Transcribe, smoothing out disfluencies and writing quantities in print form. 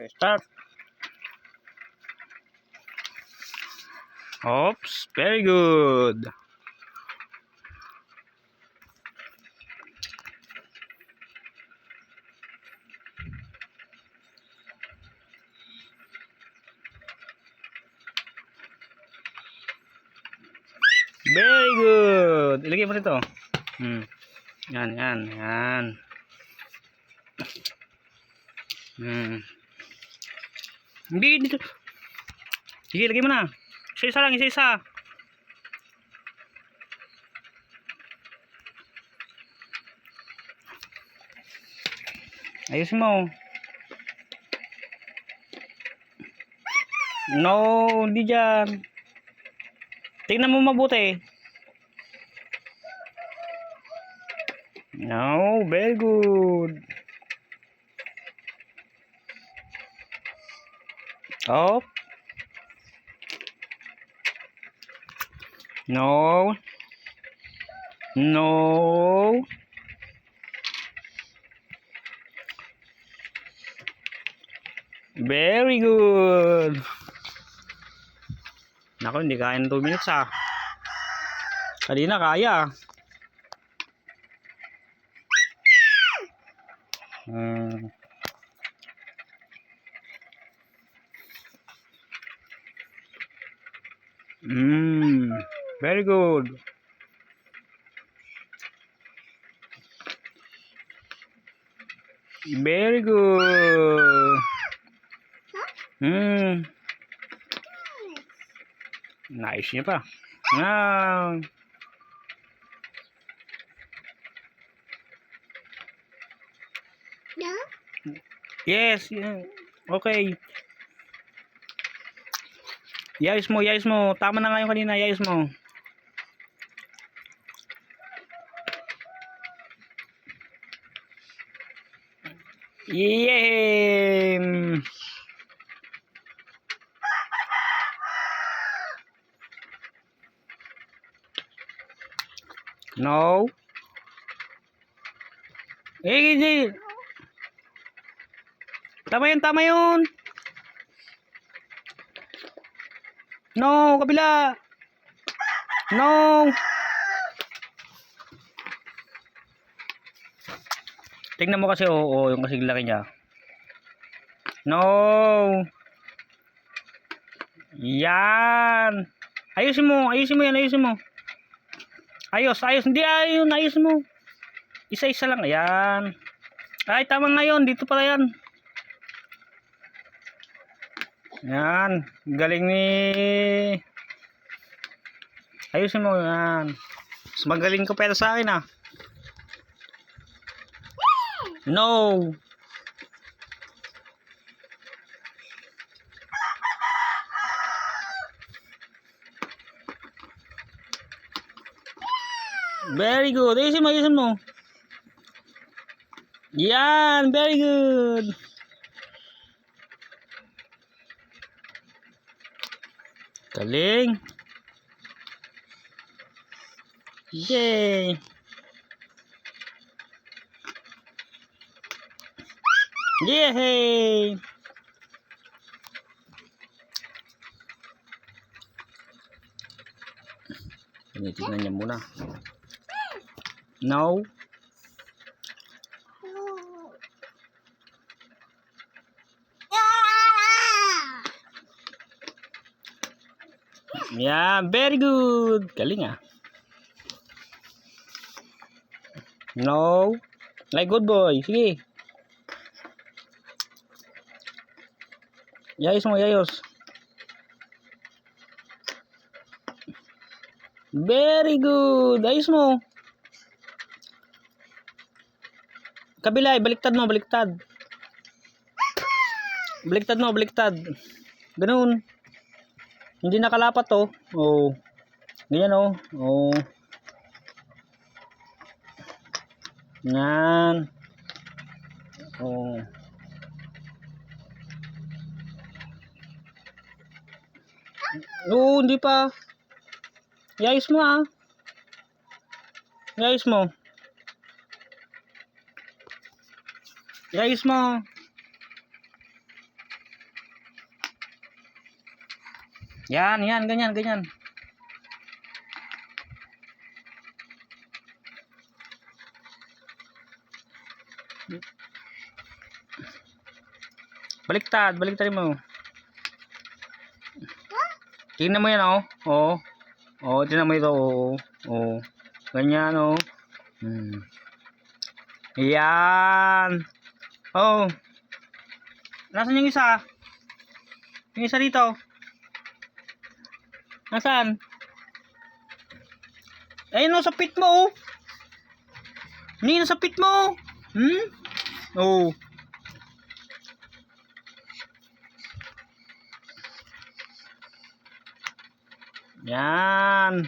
Okay, start. Oops, very good. Very good. Ilagay mo dito. Yan, yan, yan. Hindi dito. Sige, ilagay mo na. Isa-isa lang, isa-isa. Ayusin mo. No, hindi dyan. Tingnan mo mabuti. No, very good. Up. No. No. Very good. Nako, hindi kaya ng 2 minutes ah. Kanina kaya. Very good. Very good. Nice niya pa. Ah. Yes, yeah. Okay. Yayos mo, yayos mo. Tama na nga yung kanina, yayos mo. Yay! No. Hindi. Tama yun, tama yun. No, kabila. No. Tingnan mo kasi, oo, yung kasing laki niya. No. Yan. Ayusin mo yan, ayusin mo. Ayos. Hindi, ayun, ayusin mo. Isa-isa lang, ayan. Ay, tama ngayon, dito pala yan. Yan, galing ni... Ayusin mo yan. Mas magaling ko pero sa akin ah. No. Very good. Ayusin mo. Yan, very good. Galing. Yay. Yay. Tinitignan niya muna. No. Yeah, very good. Galing ah. No. Like good boy. Sige. Yayos mo, yayos. Very good. Ayos mo. Kabila, baliktad mo, baliktad. Baliktad mo, baliktad. Ganun. Hindi nakalapat to. Oh. Ganyan oh. Oh. Yan. Oh. Oo, hindi pa. Yayos mo ah. Yayos mo. Yayos mo. Yan, yan, ganyan, ganyan. Baliktad, baliktad mo. Tingnan mo yan, oh. Oh. Oh, tingnan mo ito, oh. Oh. Ganyan, oh. Yan. Oh. Nasaan yung isa? Yung isa dito. Nasaan? Ayun, oh, sa pit mo, oh. Nino sa pit mo. Oh. Yan.